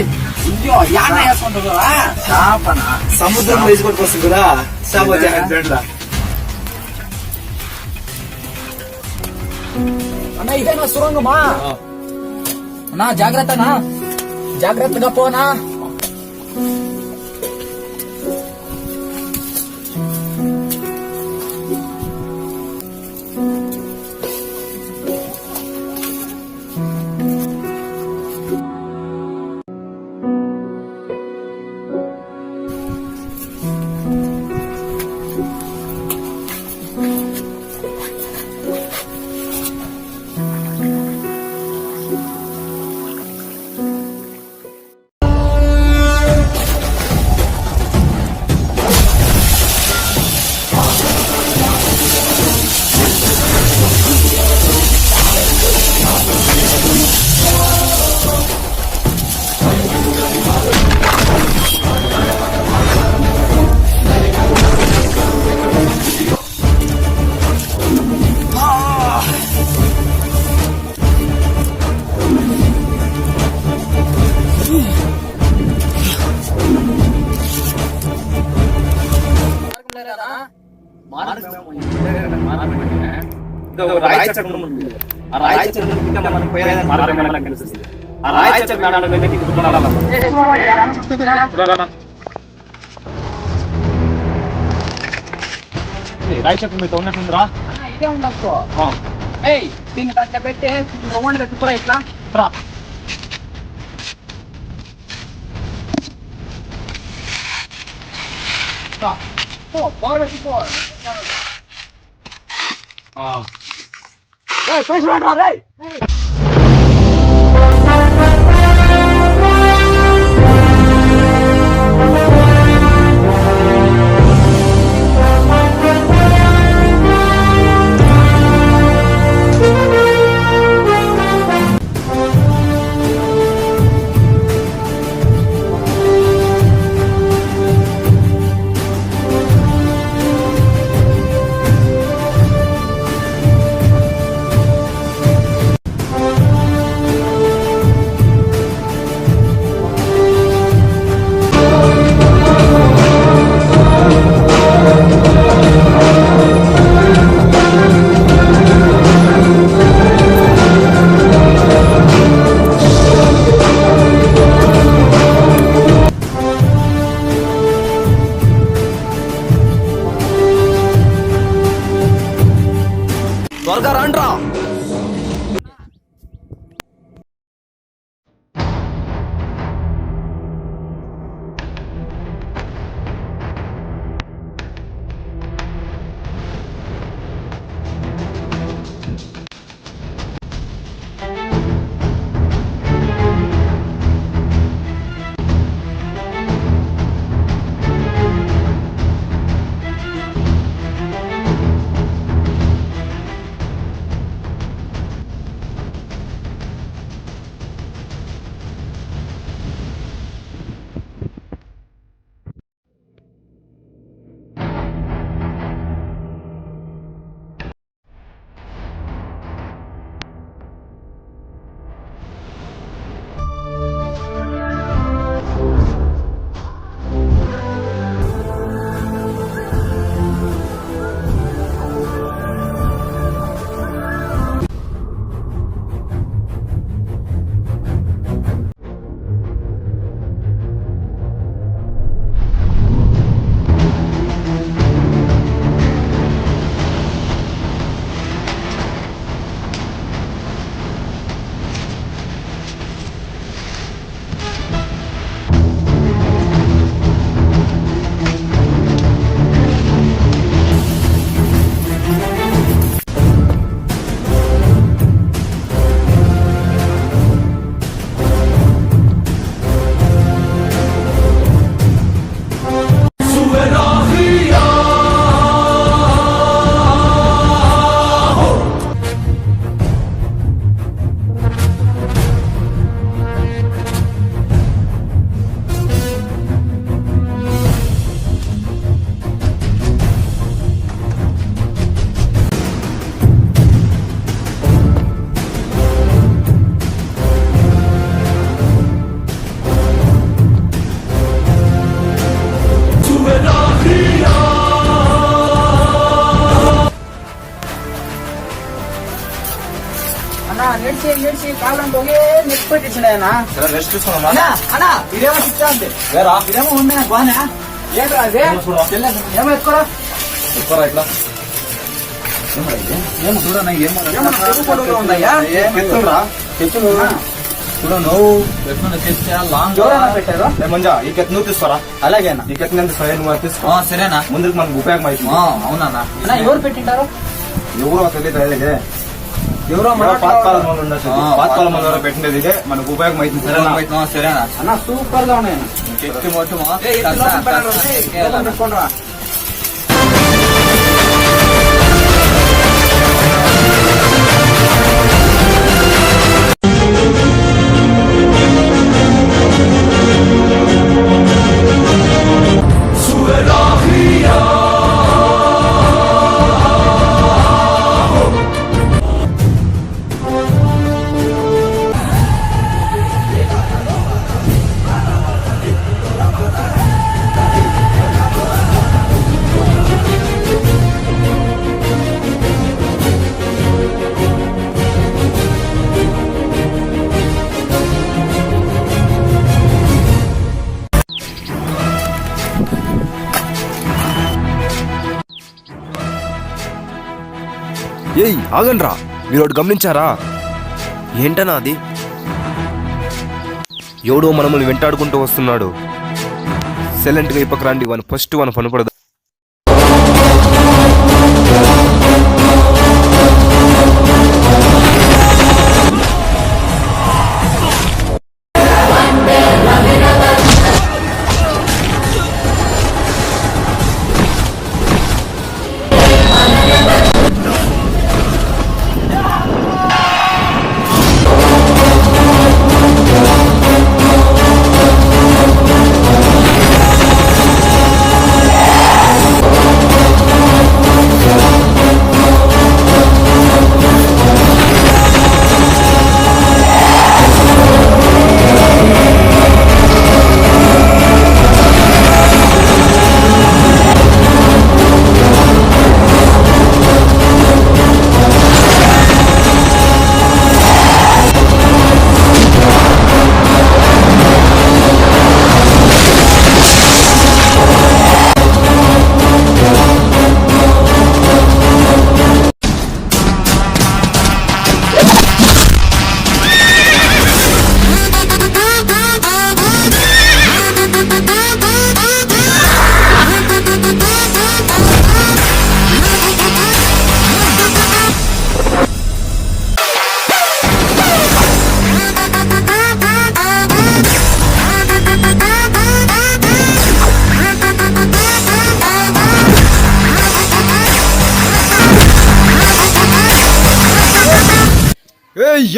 Speaker 3: చేపనా సముద్రంలో వేసుకోవడానికి కదా చేప
Speaker 4: అన్నా ఇదేనా సురంగమా అన్నా జాగ్రత్తనా జాగ్రత్తగా పోనా
Speaker 3: రాయి చక్రం ఉంది. ఆ రాయి చక్రం కింద మనం పోయేది మార్గం ఎలా కనిపిస్తుంది? ఆ రాయి చక్రం ఆడడానికి గుర్తురాలా? రాయి చక్రం మీతో ఉన్నట్టుందిరా.
Speaker 4: ఇదే ఉండొచ్చు. ఏయ్ దీన్ని అట్లా పెట్టి రౌండ్ పెట్టుకురా ఇట్లా రా. బాగా పెట్టుకో.
Speaker 3: త్వరగా రండ్రా.
Speaker 4: ఏడ్చి కాలం పోయి నెక్స్ట్ పెట్టించిన
Speaker 3: రెస్ట్ తీసుకున్నా.
Speaker 4: అన్నా ఇదేమో ఇచ్చా అంతే ఇదేమో ఉన్నాయి బాగా ఏంట్రా అదే ఏమో ఎత్తుకోరా
Speaker 3: ఇట్లా
Speaker 4: ఏమో చూడన్నా ఏమో ఉందయ్యా
Speaker 3: చెట్లు చూడ నువ్వు లాంగ్
Speaker 4: పెట్టారు
Speaker 3: మంజా ఈ కెత్ నువ్వు తీసుకోరా.
Speaker 4: అలాగేనా
Speaker 3: ఈ కెత్ నేను నువ్వు తీసుకో.
Speaker 10: సరేనా
Speaker 3: ముందుకు మనకు ఉపయోగం అవుతుంది.
Speaker 10: అవునా
Speaker 4: ఎవరు పెట్టింటారు
Speaker 3: ఎవరో తెలియదు.
Speaker 4: ఎవరో
Speaker 3: పాతకాలం వాళ్ళు ఉండొచ్చు. పాతకాలం వాళ్ళు ఎవరో పెట్టినది ఇదే మనకు ఉపయోగం అవుతుంది.
Speaker 10: సరేనా
Speaker 4: అన్న సూపర్ గా ఉన్నాయి పెట్టుకోండి
Speaker 9: ఏయ్ ఆగండ్రా, మీరు ఒకటి గమనించారా?
Speaker 10: ఏంటనా అది?
Speaker 9: ఎవడో మనల్ని వెంటాడుకుంటూ వస్తున్నాడు. సైలెంట్గా ఇప్పక రండి, వాని ఫస్ట్ మన పనిపడదు.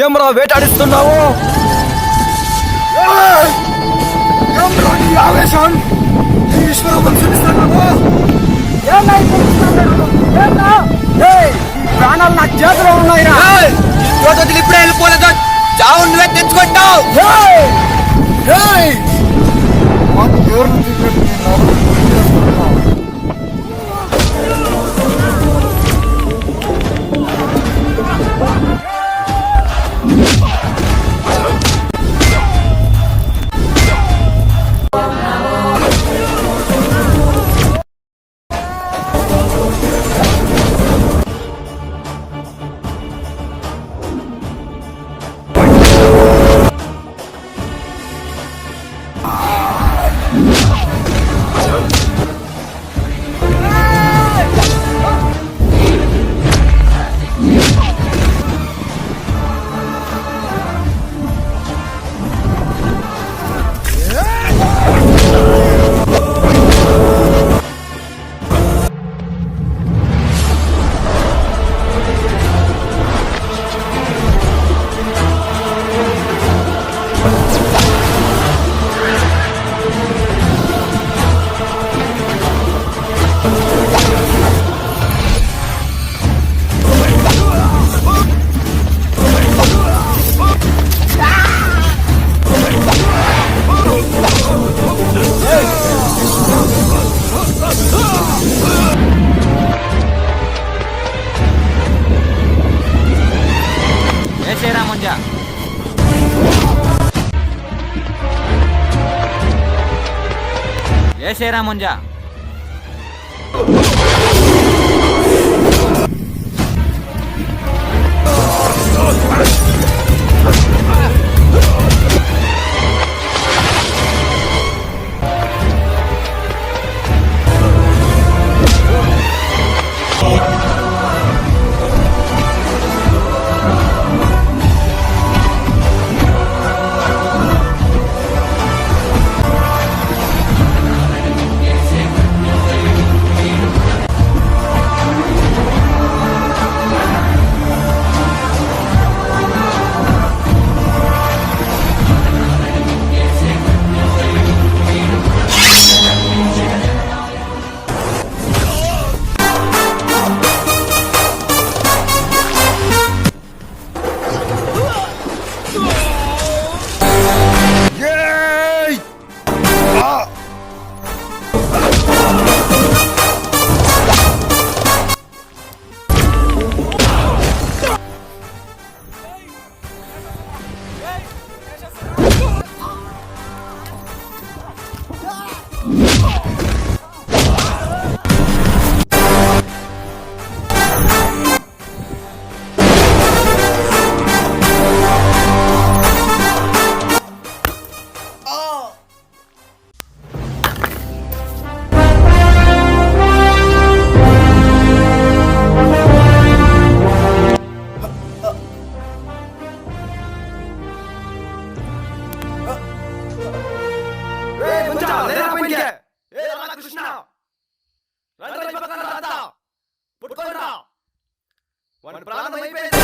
Speaker 3: ఏమరా వేటాడిస్తున్నావు?
Speaker 4: ప్రాణాలు నా చేతిలో ఉన్నాయిరా.
Speaker 3: ఇప్పుడే వెళ్ళిపోలేదు, చావు నువ్వే తెచ్చుకుంటావు.
Speaker 10: ఏసేరా ముంజా.
Speaker 3: ప్రాణం అయిపోయింది.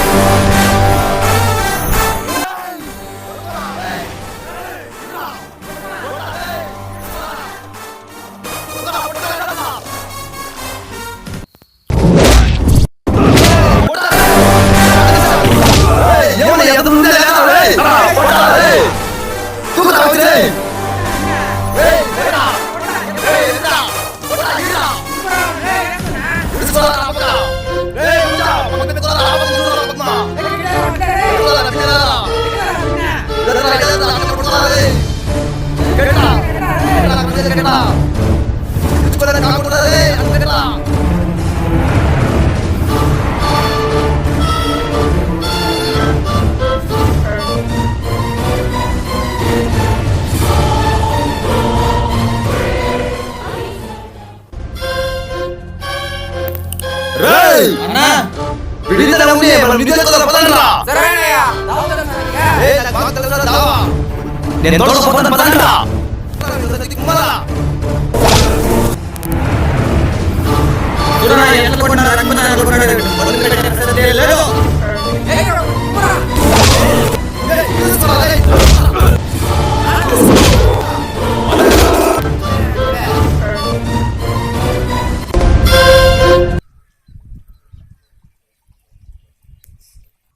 Speaker 3: నేను తోడుకోపోతాను పదండ్రా.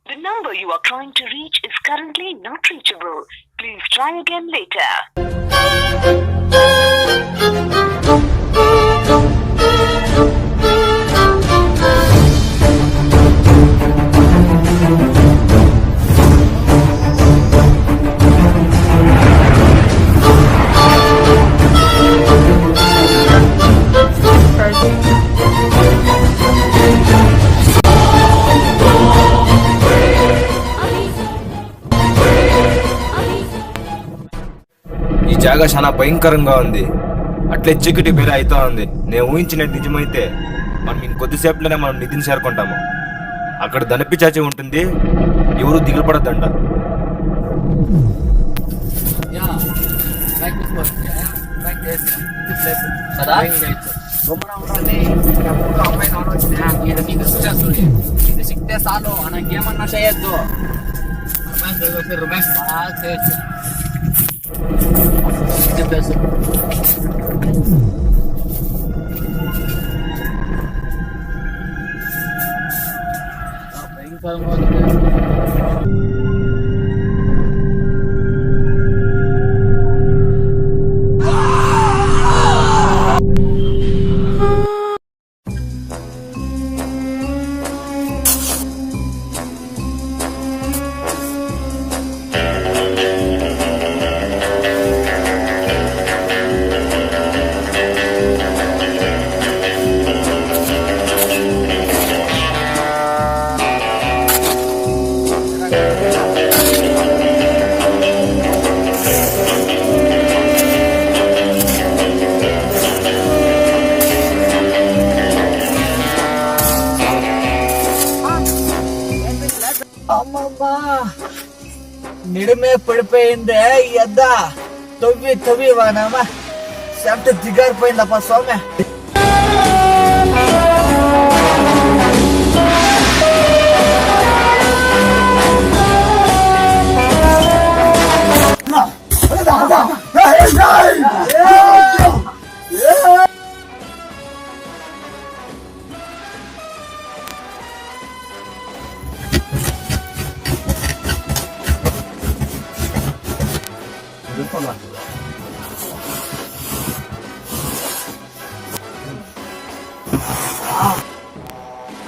Speaker 14: The number you are trying to reach is currently not reachable. Please try again later.
Speaker 9: ఈ జాగా చాలా భయంకరంగా ఉంది. అట్లే చీకటి బేర అవుతా ఉంది. నేను ఊహించినట్టు నిజమైతే మనం ఇంకొద్దిసేపులోనే మనం నిధిని చేరుకుంటాము. అక్కడ దనపి చాచి ఉంటుంది. ఎవరు దిగులు పడద్దంట.
Speaker 10: ఇది సిక్తే చాలు మనకేమన్నా చేయొద్దు. రొమాన్స్ బాగా చేయొచ్చు.
Speaker 4: అమ్మమ్మా నిడుమే పడిపోయిందే ఎద్ద తవ్వి వానమ్మా సెంట దిగారిపోయిందప్ప స్వామి.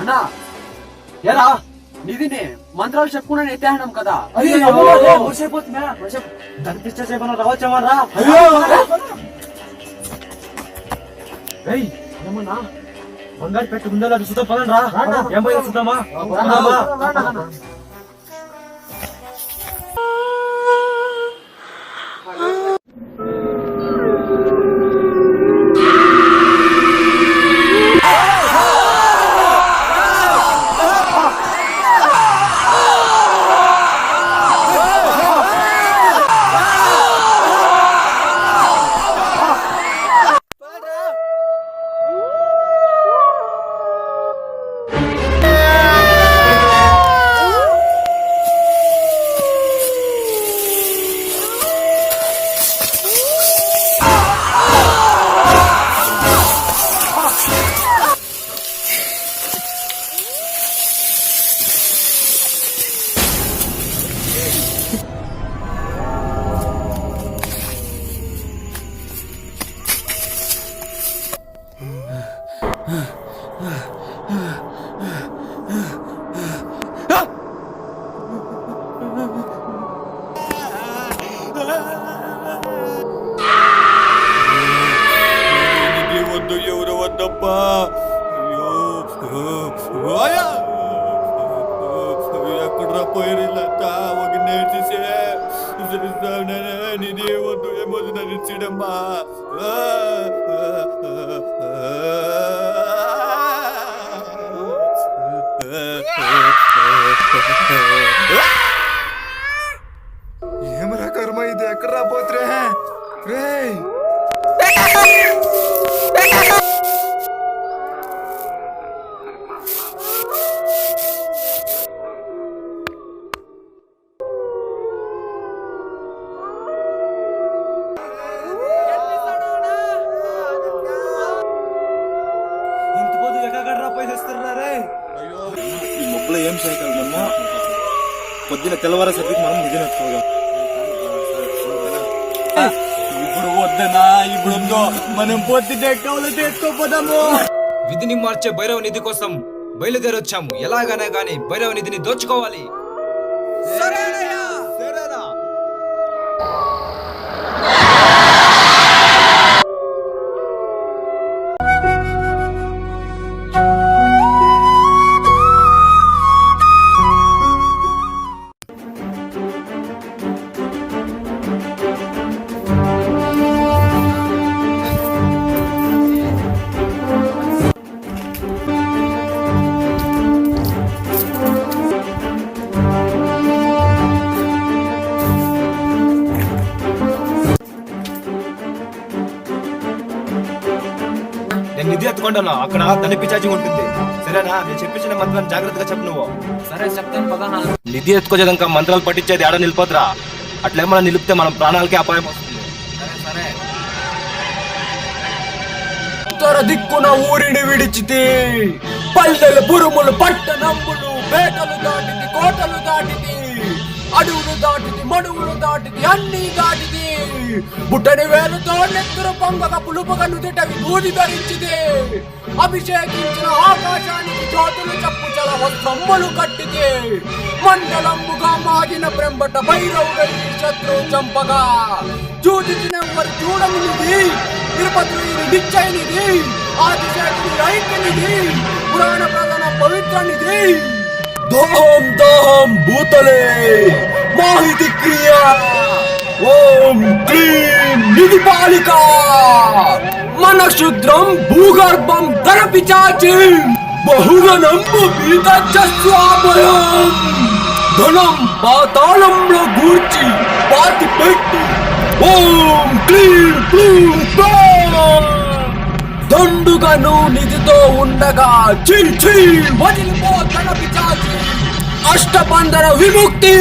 Speaker 10: అన్నా ఎరా నిధిని మంత్రాలు చెప్పుకున్నా ఎత్తేహనం కదా.
Speaker 3: రావచ్చామరా ఏమన్నా బంగారు పెట్టు ఉందా అది చూద్దాం పదండ్రా. ఏమైనా చూద్దామా.
Speaker 12: అబ్బా అయ్యో ఎక్కడ్రా పోయిరిల్లంతా ఒక నేర్చేసే నిధి వద్దు ఏమొద్దు నన్ను ఇచ్చిడమ్మా
Speaker 1: ఏమరా కర్మ ఇది ఎక్కడ రాపోతురే రే
Speaker 9: ఇంత పొద్దు ఎక్కడరా పోయి తెస్తారా రే
Speaker 2: ఈ మొక్కలో ఏం చేయగలమో పొద్దున తెల్లవారేసరికి మనం నిజం ఎత్తుకోగలం.
Speaker 12: ఇప్పుడు వద్దనా ఇప్పుడు వద్దు మనం పొద్దున్నే కౌలు తెచ్చుకోపోదాము
Speaker 9: విధిని మార్చే భైరవ నిధి కోసం బయలుదేరొచ్చాము. ఎలాగైనా గానీ భైరవ నిధిని దోచుకోవాలి. నేను నిధి ఎత్తుకుంటాను. అక్కడ ధనిపి చార్జింగ్ ఉంటుంది. సరేనా? నేను చెప్పించిన మంత్రాన్ని జాగ్రత్తగా చెప్పు నువ్వు.
Speaker 10: సరే చెప్తాను పదా.
Speaker 9: నిధి ఎత్తుకోచేదాక మంత్రాలు పట్టించేది ఆడ నిలిపోద్రా. అట్లేమన్నా నిలిపితే మనం ప్రాణాలకే అపాయం వస్తుంది.
Speaker 3: ఉత్తర దిక్కున ఊరిని విడిచితే పల్లెలు పురుములు పట్టణంబులు పేటలు దాటిది కోటలు దాటిది అడవులు దాటిది మడువులు దాటిది అన్ని దాటిది బుట్టని వేలుతో నెత్తురు పొంగక పులుపుగా నుదిటవి దూది ధరించిది అభిషేకించిన ఆకాశానికి జ్యోతులు చప్పుచల వస్త్రమ్మలు కట్టిది మండలంబుగా మాగిన బ్రహ్మట భైరవుడై శత్రువు చంపగా చూచినెవ్వరు చూడనిది తిరుపతి నిశ్చయనిది ఆదిశేషుడి ఐక్యనిది పురాణ ప్రధాన పవిత్రనిది దోహం దోహం భూతలే మాహితి క్రియ ఓం క్లీం నిధి పాలిక మన శుద్రం భూగర్భం తరపి చాచి బహుగనంబు పీతస్వాభయం ధనం పాతాళంలో గూర్చి పాతి పెట్టి ఓం క్లీం క్లీం దండుగను నిధితో ఉండగా చీ చీ వదిలిపో తన పిచాచి అష్టబంధన విముక్తి.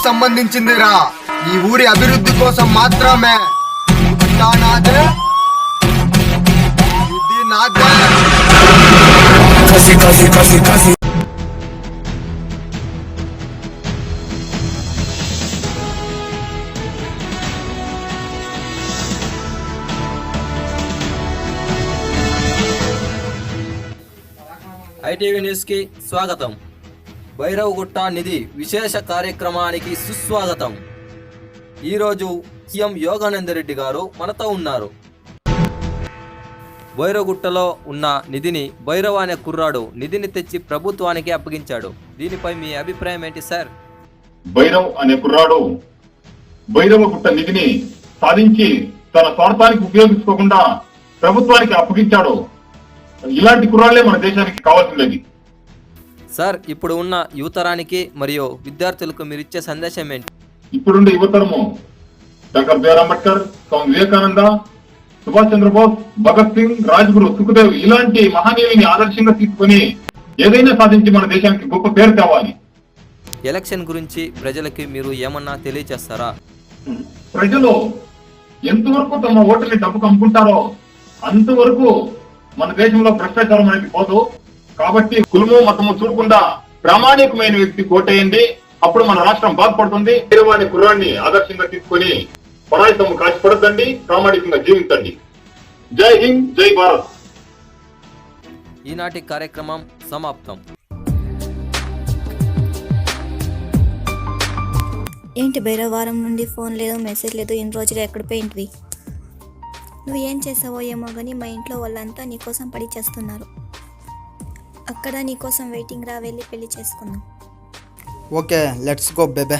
Speaker 1: సంబంధించిందిరా. ఈ ఊరి అభివృద్ధి కోసం మాత్రమే. నాదే ఇది నాదే.
Speaker 10: ఐటీవీ న్యూస్కి స్వాగతం. భైరవగుట్ట నిధి విశేష కార్యక్రమానికి సుస్వాగతం. ఈరోజు సీఎం యోగానందరెడ్డి గారు మనతో ఉన్నారు. భైరవగుట్టలో ఉన్న నిధిని భైరవ అనే కుర్రాడు నిధిని తెచ్చి ప్రభుత్వానికి అప్పగించాడు. దీనిపై మీ అభిప్రాయం ఏంటి సార్?
Speaker 15: భైరవ్ అనే కుర్రాడు భైరవగుట్ట నిధిని సాధించి తన స్వార్థానికి ఉపయోగించుకోకుండా ప్రభుత్వానికి అప్పగించాడు. ఇలాంటి కుర్రాళ్లే మన దేశానికి కావాల్సింది.
Speaker 10: సార్, ఇప్పుడు ఉన్న యువతరానికి మరియు విద్యార్థులకు మీరు ఇచ్చే సందేశం ఏంటి?
Speaker 15: ఇప్పుడుండే యువతరము డాక్టర్ బిఆర్ అంబేద్కర్, స్వామి వివేకానంద, సుభాష్ చంద్రబోస్, భగత్ సింగ్, రాజ్గురు, సుఖదేవ్ ఇలాంటి మహనీయుల్ని ఆదర్శంగా తీసుకుని ఏదైనా సాధించి మన దేశానికి గొప్ప పేరు తేవాలి.
Speaker 10: ఎలక్షన్ గురించి ప్రజలకి మీరు ఏమన్నా తెలియజేస్తారా?
Speaker 15: ప్రజలు ఎంతవరకు తమ ఓటుని డబ్బుకు అమ్ముకుంటారో అంతవరకు మన దేశంలో భ్రష్టాచారం అనేది పోదు. కాబట్టి కులము మతము చూడకుండా ప్రామాణికమైన వ్యక్తి ఓటేయండి. అప్పుడు మన రాష్ట్రం బాగుపడుతుంది. పేదవాని కుర్రాన్ని ఆదర్శంగా తీసుకొని పరాయితము కాచిపడద్దండి, ప్రామాణికంగా జీవించండి. జై హింద్, జై భారత్.
Speaker 10: ఈనాటి కార్యక్రమం సమాప్తం.
Speaker 11: ఏంటి భైరవ్, వారం నుండి ఫోన్ లేదు, మెసేజ్ లేదు, ఇన్ని రోజులు ఎక్కడ పోయింటివి? నువ్వు ఏం చేసావో ఏమో కానీ మా ఇంట్లో వాళ్ళంతా నీకోసం పడి చేస్తున్నారు. అక్కడ నీకోసం వెయిటింగ్ రా, వెళ్ళి పెళ్లి చేసుకుందాం.
Speaker 4: Okay, let's go బేబే.